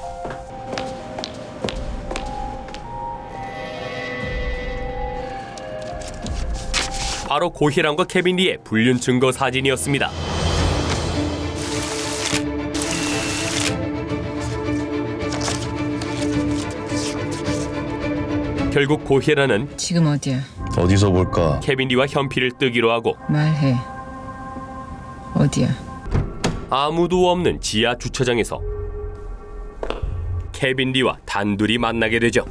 바로 고혜란과 케빈 리의 불륜 증거 사진이었습니다. 결국 고혜란은 지금 어디야? 어디서 볼까? 케빈 리와 현피를 뜨기로 하고 말해. 어디야? 아무도 없는 지하 주차장에서 케빈 리와 단둘이 만나게 되죠.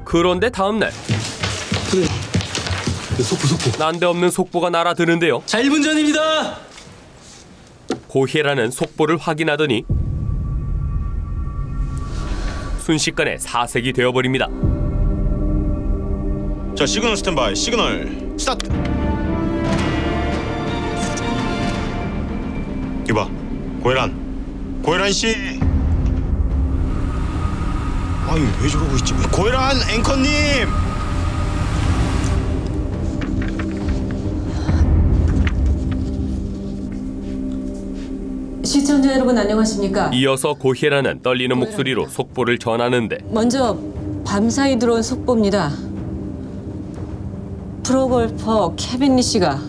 그런데 다음날 속보 난데없는 속보가 날아드는데요. 자, 1분 전입니다. 고혜란은 속보를 확인하더니 순식간에 사색이 되어버립니다. 자, 시그널 스탠바이. 시그널 스타트. 이봐, 고혜란 씨. 아니, 왜 저러고 있지? 고혜란 앵커님. 시청자 여러분 안녕하십니까? 이어서 고혜란은 떨리는 목소리로 속보를 전하는데 먼저 밤사이 들어온 속보입니다. 프로골퍼 케빈 리 씨가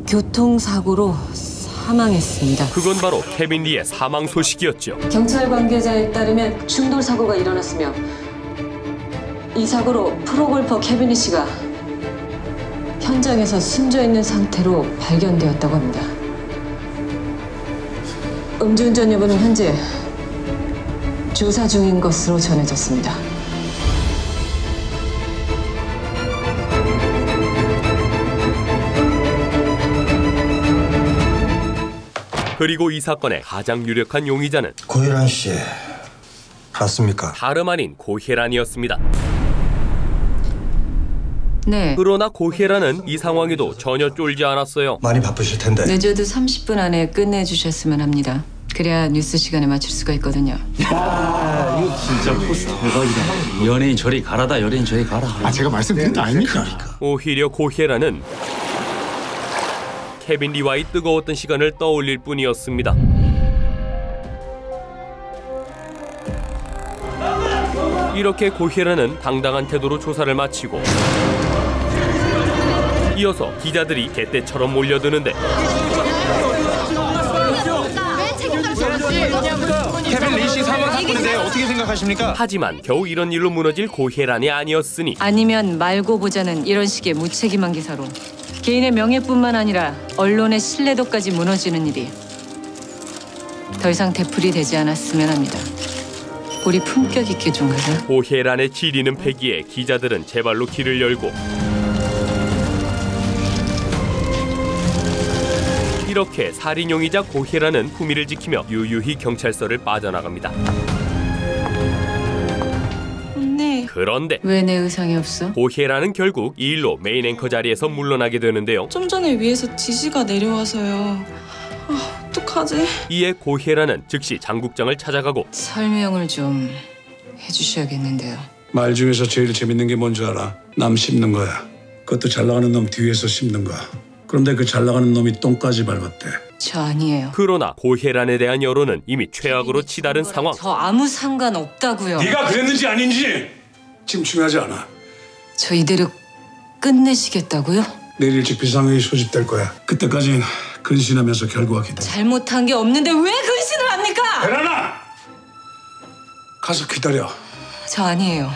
교통사고로 사망했습니다. 그건 바로 케빈 리의 사망 소식이었죠. 경찰 관계자에 따르면 충돌 사고가 일어났으며 이 사고로 프로골퍼 케빈 리 씨가 현장에서 숨져 있는 상태로 발견되었다고 합니다. 음주운전 여부는 현재 조사 중인 것으로 전해졌습니다. 그리고 이 사건의 가장 유력한 용의자는 고혜란 씨, 맞습니까? 다름 아닌 고혜란이었습니다. 네. 그러나 고혜라는 이 상황에도 전혀 쫄지 않았어요. 많이 바쁘실 텐데. 늦어도 30분 안에 끝내주셨으면 합니다. 그래야 뉴스 시간에 맞출 수가 있거든요. 이거 진짜 포스 대박이다. 연예인 저리 가라다. 연예인 저리 가라. 제가 말씀드린 거 아닙니까? 오히려 고혜라는 케빈 리와의 뜨거웠던 시간을 떠올릴 뿐이었습니다. 이렇게 고혜라는 당당한 태도로 조사를 마치고 이어서 기자들이 개떼처럼 몰려드는데 케빈 리씨 사망 사건에 대해 어떻게 생각하십니까? 하지만 겨우 이런 일로 무너질 고혜란이 아니었으니 아니면 말고 보자는 이런 식의 무책임한 기사로 개인의 명예뿐만 아니라 언론의 신뢰도까지 무너지는 일이 더 이상 되풀이 되지 않았으면 합니다. 우리 품격 있게 좀 가자. 고혜란의 지리는 패기에 기자들은 제발로 길을 열고 이렇게 살인용의자 고혜란은 품위를 지키며 유유히 경찰서를 빠져나갑니다. 언니. 그런데 왜 내 의상이 없어? 고혜란은 결국 이 일로 메인 앵커 자리에서 물러나게 되는데요. 좀 전에 위에서 지시가 내려와서요. 어떡하지? 이에 고혜란은 즉시 장국장을 찾아가고 설명을 좀 해주셔야겠는데요. 말 중에서 제일 재밌는 게 뭔지 알아? 남 씹는 거야. 그것도 잘 나가는 놈 뒤에서 씹는 거야. 그런데 그 잘 나가는 놈이 똥까지 밟았대. 저 아니에요. 그러나 고혜란에 대한 여론은 이미 최악으로 치달은 상황. 저 아무 상관 없다고요. 네가 그랬는지 아닌지 지금 중요하지 않아. 저 이대로 끝내시겠다고요? 내일 일찍 비상회의 소집될 거야. 그때까지는 근신하면서 결과가 기대. 잘못한 게 없는데 왜 근신을 합니까? 베라나! 가서 기다려. 저 아니에요.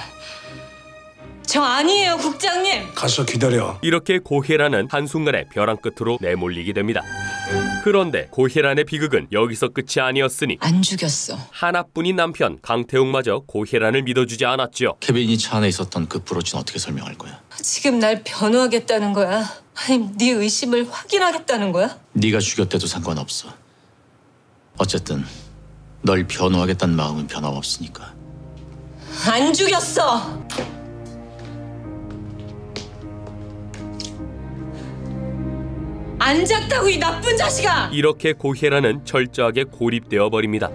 저 아니에요, 국장님. 가서 기다려. 이렇게 고혜란은 한순간에 벼랑 끝으로 내몰리게 됩니다. 그런데 고혜란의 비극은 여기서 끝이 아니었으니 안 죽였어. 하나뿐인 남편 강태웅마저 고혜란을 믿어주지 않았죠. 케빈이 차 안에 있었던 그 브로치는 어떻게 설명할 거야? 지금 날 변호하겠다는 거야? 아니, 네 의심을 확인하겠다는 거야? 네가 죽였대도 상관없어. 어쨌든 널 변호하겠다는 마음은 변함없으니까. 안 죽였어. 안 잤다고, 이 나쁜 자식아! 이렇게 고혜란은 철저하게 고립되어 버립니다.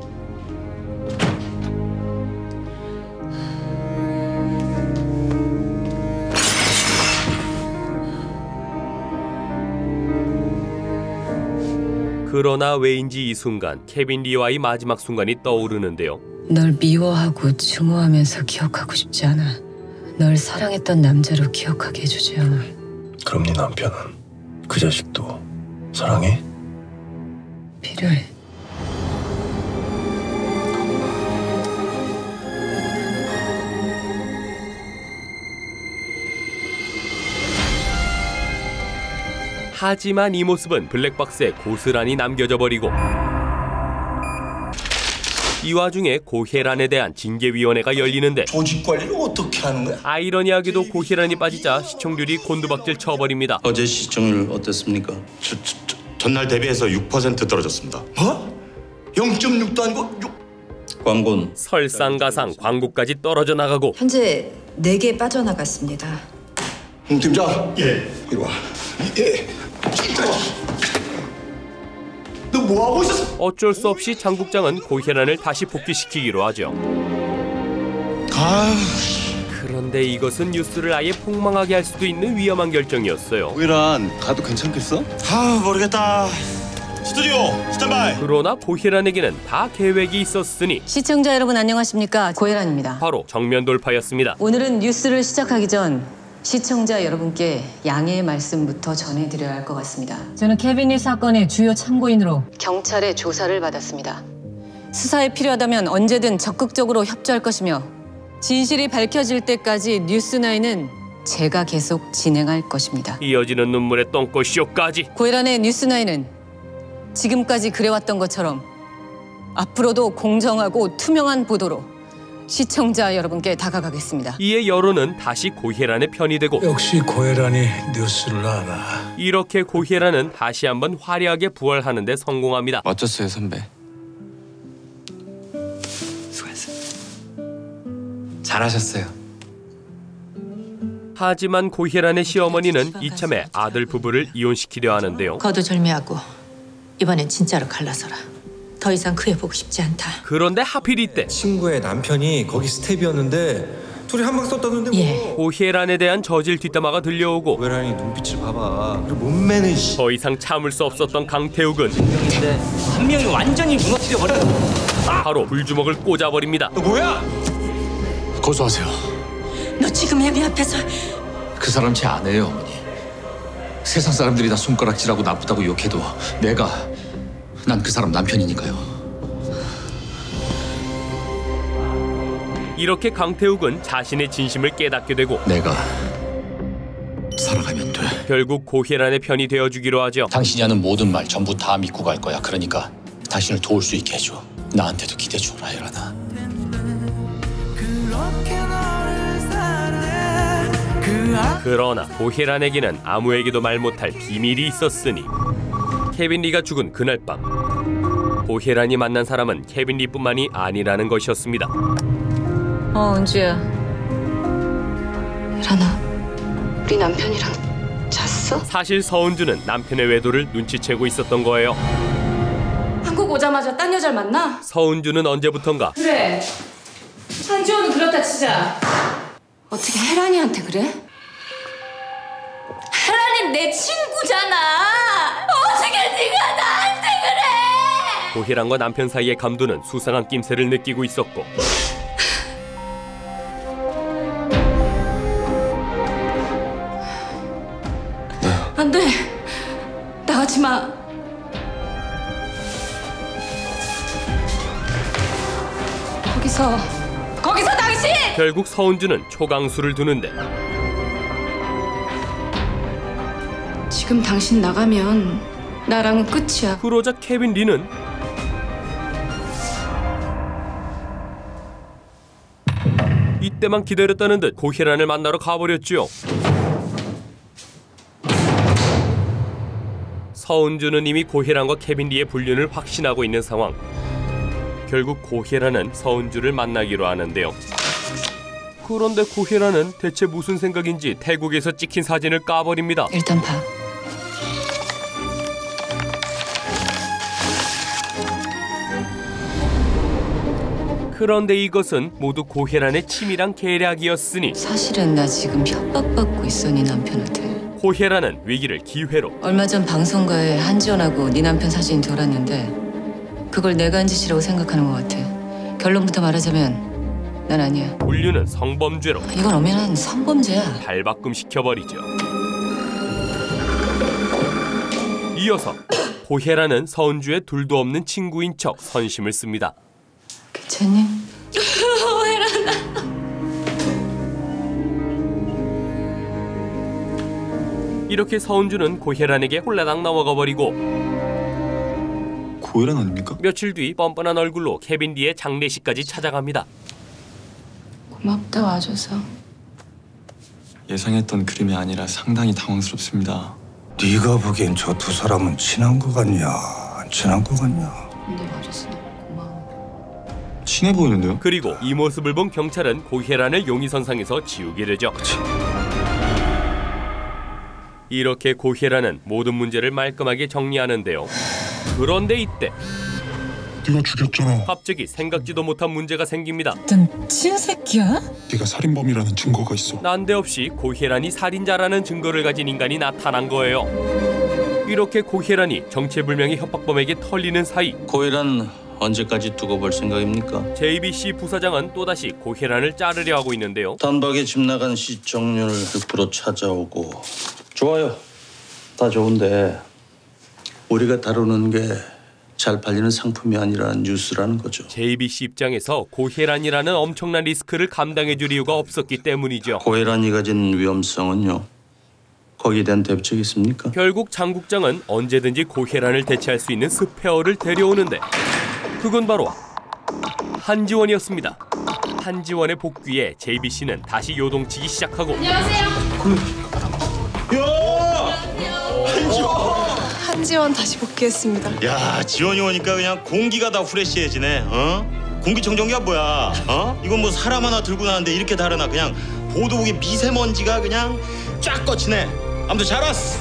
그러나 왜인지 이 순간 케빈 리와의 마지막 순간이 떠오르는데요. 널 미워하고 증오하면서 기억하고 싶지 않아. 널 사랑했던 남자로 기억하게 해주지 않아. 그럼 네 남편은 그 자식도 사랑해? 필요해. 하지만 이 모습은 블랙박스에 고스란히 남겨져 버리고 이 와중에 고혜란에 대한 징계위원회가 열리는데 조직 관리를 어떻게 하는 거야? 아이러니하게도 고혜란이 빠지자 시청률이 곤두박질 쳐버립니다. 어제 시청률 어땠습니까? 전날 대비해서 6% 떨어졌습니다. 뭐? 0.6도 아니고 6... 광고는? 설상가상 광고까지 떨어져 나가고 현재 4개 빠져나갔습니다. 홍 팀장. 예. 이리 와. 예. 너 뭐하고 있었어? 어쩔 수 없이 장국장은 고혜란을 다시 복귀시키기로 하죠. 그런데 이것은 뉴스를 아예 폭망하게 할 수도 있는 위험한 결정이었어요. 고혜란 가도 괜찮겠어? 모르겠다. 스튜디오 스탠바이. 그러나 고혜란에게는 다 계획이 있었으니. 시청자 여러분 안녕하십니까, 고혜란입니다. 바로 정면 돌파였습니다. 오늘은 뉴스를 시작하기 전 시청자 여러분께 양해의 말씀부터 전해드려야 할 것 같습니다. 저는 케빈 리 사건의 주요 참고인으로 경찰의 조사를 받았습니다. 수사에 필요하다면 언제든 적극적으로 협조할 것이며 진실이 밝혀질 때까지 뉴스9은 제가 계속 진행할 것입니다. 이어지는 눈물의 똥꼬 쇼까지. 고혜란의 뉴스9은 지금까지 그래왔던 것처럼 앞으로도 공정하고 투명한 보도로 시청자 여러분께 다가가겠습니다. 이에 여론은 다시 고혜란의 편이 되고 역시 고혜란이 뉴스를 알아. 이렇게 고혜란은 다시 한번 화려하게 부활하는 데 성공합니다. 어쩌어요 선배? 수고했어요. 잘하셨어요. 하지만 고혜란의 시어머니는 이참에 아들 부부를 이혼시키려 하는데요. 거두절미하고 이번엔 진짜로 갈라서라. 더 이상 그 애 보고 싶지 않다. 그런데 하필 이때 친구의 남편이 거기 스텝이었는데 둘이 한방 썼다는데 뭐. 고혜란에 대한 저질 뒷담화가 들려오고 고혜란이 눈빛을 봐봐. 그리고 몸매는 더 이상 참을 수 없었던 강태욱은 한 명이 완전히 무너뜨려버려. 바로 불주먹을 꽂아버립니다. 너 뭐야? 고소하세요. 너 지금 애미 앞에서 그 사람 제 아내예요, 어머니. 세상 사람들이 다 손가락질하고 나쁘다고 욕해도 난 그 사람 남편이니까요. 이렇게 강태욱은 자신의 진심을 깨닫게 되고 내가 살아가면 돼. 결국 고혜란의 편이 되어주기로 하죠. 당신이 하는 모든 말 전부 다 믿고 갈 거야. 그러니까 당신을 도울 수 있게 해줘. 나한테도 기대 줘라, 혜란아. 그러나 고혜란에게는 아무에게도 말 못할 비밀이 있었으니 케빈 리가 죽은 그날 밤 고혜란이 만난 사람은 케빈 리뿐만이 아니라는 것이었습니다. 은주야. 혜란아, 우리 남편이랑 잤어? 사실 서은주는 남편의 외도를 눈치채고 있었던 거예요. 한국 오자마자 딴 여자를 만나? 서은주는 언제부턴가 그래. 한지원은 그렇다 치자. 어떻게 혜란이한테 그래? 혜란이 내 친구잖아. 어떻게 네가 나한테 그래? 고혜란과 남편 사이의 감도는 수상한 낌새를 느끼고 있었고 안 돼. 나가지 마. 거기서 당신! 결국 서은주는 초강수를 두는데 지금 당신 나가면 나랑은 끝이야. 그러자 케빈 리는 이때만 기다렸다는 듯 고혜란을 만나러 가버렸죠. 서은주는 이미 고혜란과 케빈 리의 불륜을 확신하고 있는 상황. 결국 고혜란은 서은주를 만나기로 하는데요. 그런데 고혜란은 대체 무슨 생각인지 태국에서 찍힌 사진을 까버립니다. 일단 봐. 그런데 이것은 모두 고혜란의 치밀한 계략이었으니 사실은 나 지금 협박받고 있어, 네 남편한테. 고혜란은 위기를 기회로 얼마 전 방송가에 한지원하고 네 남편 사진이 돌았는데 그걸 내가 한 짓이라고 생각하는 것 같아. 결론부터 말하자면 난 아니야. 불륜은 성범죄로 이건 엄연한 성범죄야. 발바꿈 시켜버리죠. 이어서 고혜란은 서은주의 둘도 없는 친구인 척 선심을 씁니다. 괜찮니? 혜란아. 이렇게 서은주는 고혜란에게 홀라당 넘어가 버리고 고혜란 아닙니까? 며칠 뒤 뻔뻔한 얼굴로 케빈 리의 장례식까지 찾아갑니다. 고맙다 와줘서. 예상했던 그림이 아니라 상당히 당황스럽습니다. 네가 보기엔 저 두 사람은 친한 거 같냐? 안 친한 거 같냐? 근데 와줘서 너무 고마워. 친해 보이는데요? 그리고 이 모습을 본 경찰은 고혜란을 용의선상에서 지우게 되죠. 이렇게 고혜란은 모든 문제를 말끔하게 정리하는데요. 그런데 이때 네가 죽였잖아. 갑자기 생각지도 못한 문제가 생깁니다. 넌 친새끼야? 네가 살인범이라는 증거가 있어. 난데없이 고혜란이 살인자라는 증거를 가진 인간이 나타난 거예요. 이렇게 고혜란이 정체불명의 협박범에게 털리는 사이 고혜란 언제까지 두고 볼 생각입니까? JBC 부사장은 또다시 고혜란을 자르려 하고 있는데요. 단박에 집 나간 시청률 100% 찾아오고 좋아요. 다 좋은데 우리가 다루는 게 잘 팔리는 상품이 아니라 뉴스라는 거죠. JBC 입장에서 고혜란이라는 엄청난 리스크를 감당해줄 이유가 없었기 때문이죠. 고혜란이 가진 위험성은요. 거기에 대한 대책이 있습니까? 결국 장 국장은 언제든지 고혜란을 대체할 수 있는 스페어를 데려오는데 그건 바로 한지원이었습니다. 한지원의 복귀에 JBC는 다시 요동치기 시작하고 안녕하세요. 한지원 다시 복귀했습니다. 야, 지원이 오니까 그냥 공기가 다 프레시해지네. 공기청정기가 뭐야? 이건 뭐 사람 하나 들고 나는데 이렇게 다르나? 그냥 보도국의 미세먼지가 그냥 쫙 꺼치네. 아무튼 잘 왔어.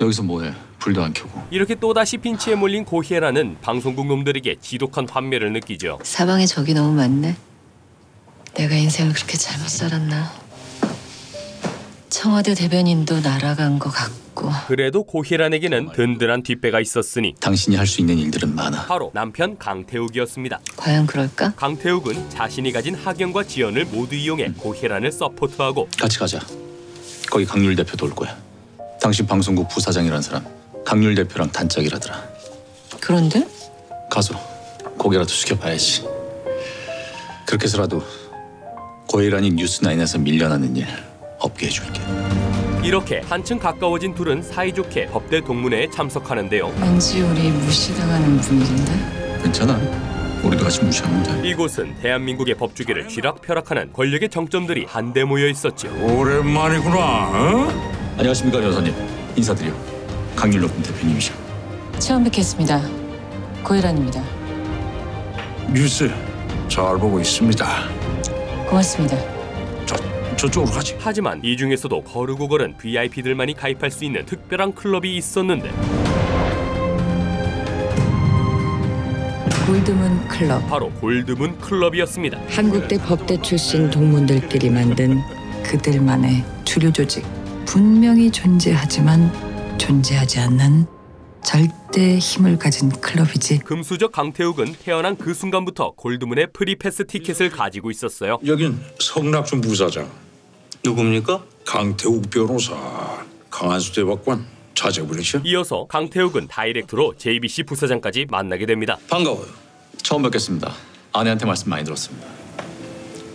여기서 뭐해? 불도 안 켜고. 이렇게 또다시 핀치에 몰린 고혜라는 방송국 놈들에게 지독한 환멸을 느끼죠. 사방에 적이 너무 많네. 내가 인생을 그렇게 잘못 살았나. 청와대 대변인도 날아간 것 같고. 그래도 고혜란에게는 든든한 뒷배가 있었으니 당신이 할 수 있는 일들은 많아. 바로 남편 강태욱이었습니다. 과연 그럴까? 강태욱은 자신이 가진 학연과 지연을 모두 이용해 고혜란을 서포트하고 같이 가자. 거기 강률 대표도 올 거야. 당신 방송국 부사장이란 사람 강률 대표랑 단짝이라더라. 그런데? 가서 고개라도 숙여봐야지. 그렇게 해서라도 고혜란이 뉴스나인에서 밀려나는 일 없게 해줄게. 이렇게 한층 가까워진 둘은 사이좋게 법대 동문회에 참석하는데요. 왠지 우리 무시당하는 분위기인데? 괜찮아. 우리도 같이 무시하면 돼. 이곳은 대한민국의 법주계를 쥐락펴락하는 권력의 정점들이 한데 모여 있었죠. 오랜만이구나. 어? 안녕하십니까 여사님. 인사드려. 강률 높은 대표님이셔. 처음 뵙겠습니다. 고혜란입니다. 뉴스 잘 보고 있습니다. 고맙습니다. 저쪽으로 가지. 하지만 이 중에서도 거르고 걸은 VIP들만이 가입할 수 있는 특별한 클럽이 있었는데 골드문 클럽. 바로 골드문 클럽이었습니다. 한국대 법대 출신 동문들끼리 만든 그들만의 주류 조직. 분명히 존재하지만 존재하지 않는 절대 힘을 가진 클럽이지. 금수저 강태욱은 태어난 그 순간부터 골드문의 프리패스 티켓을 가지고 있었어요. 여긴 성낙준 부사장. 누굽니까? 강태욱 변호사. 강한수 대법관 자제분이셔. 이어서 강태욱은 다이렉트로 JBC 부사장까지 만나게 됩니다. 반가워요. 처음 뵙겠습니다. 아내한테 말씀 많이 들었습니다.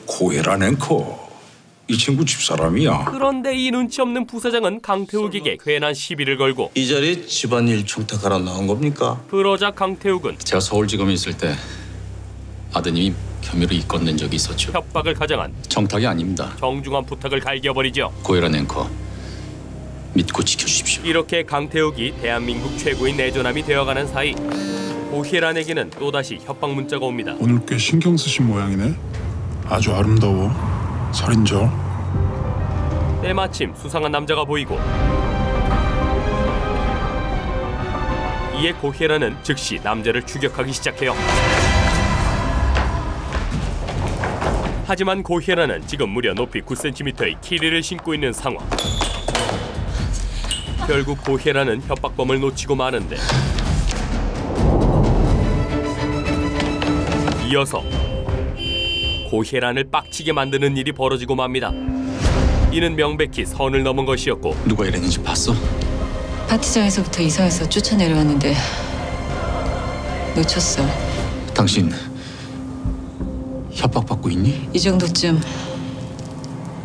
고혜란 앵커. 이 친구 집사람이야. 그런데 이 눈치 없는 부사장은 강태욱에게 괜한 시비를 걸고 이 자리에 집안일 청탁하러 나온 겁니까? 그러자 강태욱은 제가 서울지검에 있을 때 아드님이 혐의로 입건된 적이 있었죠. 협박을 가장한 정탁이 아닙니다. 정중한 부탁을 갈겨버리죠. 고혜란 앵커 믿고 지켜주십시오. 이렇게 강태욱이 대한민국 최고의 내조남이 되어가는 사이 고혜란에게는 또다시 협박 문자가 옵니다. 오늘 꽤 신경 쓰신 모양이네. 아주 아름다워. 살인자. 때마침 수상한 남자가 보이고 이에 고혜란은 즉시 남자를 추격하기 시작해요. 하지만 고혜란은 지금 무려 높이 9cm의 키리를 신고 있는 상황. 결국 고혜란은 협박범을 놓치고 마는데 이어서 고혜란을 빡치게 만드는 일이 벌어지고 맙니다. 이는 명백히 선을 넘은 것이었고 누가 이랬는지 봤어? 파티장에서부터 이상해서 쫓아 내려왔는데 놓쳤어. 당신 협박받고 있니? 이 정도쯤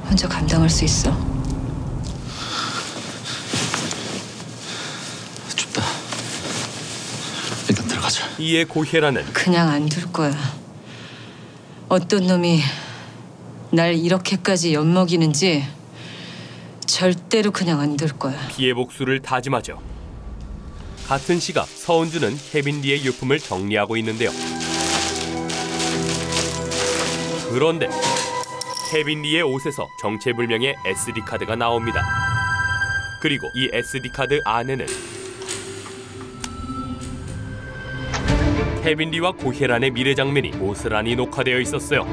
혼자 감당할 수 있어. 춥다. 일단 들어가자. 이에 고혜란은 그냥 안 둘 거야. 어떤 놈이 날 이렇게까지 엿먹이는지 절대로 그냥 안 둘 거야. 피해 복수를 다짐하죠. 같은 시각 서은주는 케빈 리의 유품을 정리하고 있는데요. 그런데 케빈 리의 옷에서 정체불명의 SD카드가 나옵니다. 그리고 이 SD카드 안에는 케빈 리와 고혜란의 미래 장면이 고스란히 녹화되어 있었어요.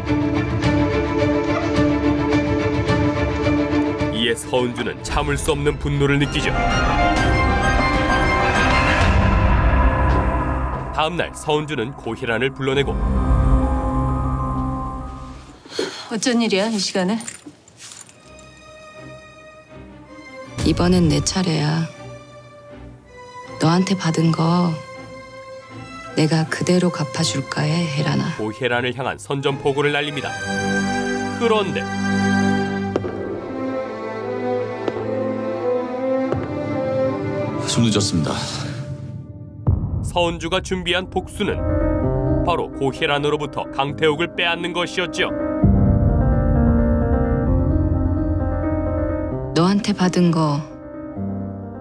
이에 서은주는 참을 수 없는 분노를 느끼죠. 다음 날 서은주는 고혜란을 불러내고 어쩐 일이야 이 시간에? 이번엔 내 차례야. 너한테 받은 거 내가 그대로 갚아줄까 해, 혜란아. 고혜란을 향한 선전포고를 날립니다. 그런데 좀 늦었습니다. 서은주가 준비한 복수는 바로 고혜란으로부터 강태욱을 빼앗는 것이었죠. 너한테 받은 거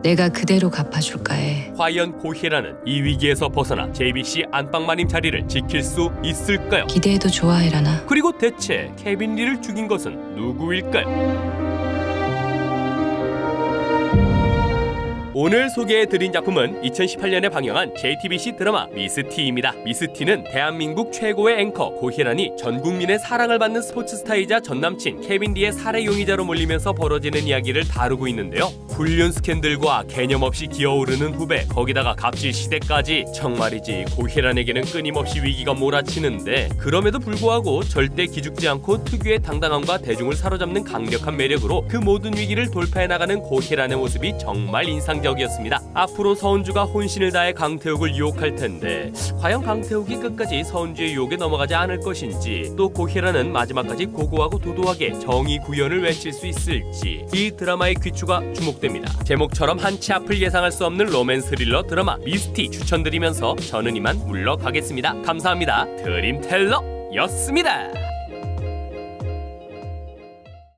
내가 그대로 갚아줄까 해. 과연 고혜라는 이 위기에서 벗어나 JBC 안방마님 자리를 지킬 수 있을까요? 기대해도 좋아해라나. 그리고 대체 케빈 리를 죽인 것은 누구일까요? 오늘 소개해드린 작품은 2018년에 방영한 JTBC 드라마 미스티입니다. 미스티는 대한민국 최고의 앵커 고혜란이 전 국민의 사랑을 받는 스포츠 스타이자 전남친 케빈 리의 살해 용의자로 몰리면서 벌어지는 이야기를 다루고 있는데요. 불륜 스캔들과 개념 없이 기어오르는 후배, 거기다가 갑질 시대까지. 정말이지 고혜란에게는 끊임없이 위기가 몰아치는데 그럼에도 불구하고 절대 기죽지 않고 특유의 당당함과 대중을 사로잡는 강력한 매력으로 그 모든 위기를 돌파해 나가는 고혜란의 모습이 정말 인상적이었습니다. 앞으로 서은주가 혼신을 다해 강태욱을 유혹할 텐데 과연 강태욱이 끝까지 서은주의 유혹에 넘어가지 않을 것인지, 또 고혜란은 마지막까지 고고하고 도도하게 정의 구현을 외칠 수 있을지 이 드라마의 귀추가 주목됩니다. 제목처럼 한치 앞을 예상할 수 없는 로맨스 스릴러 드라마 미스티 추천드리면서 저는 이만 물러가겠습니다. 감사합니다. 드림텔러였습니다.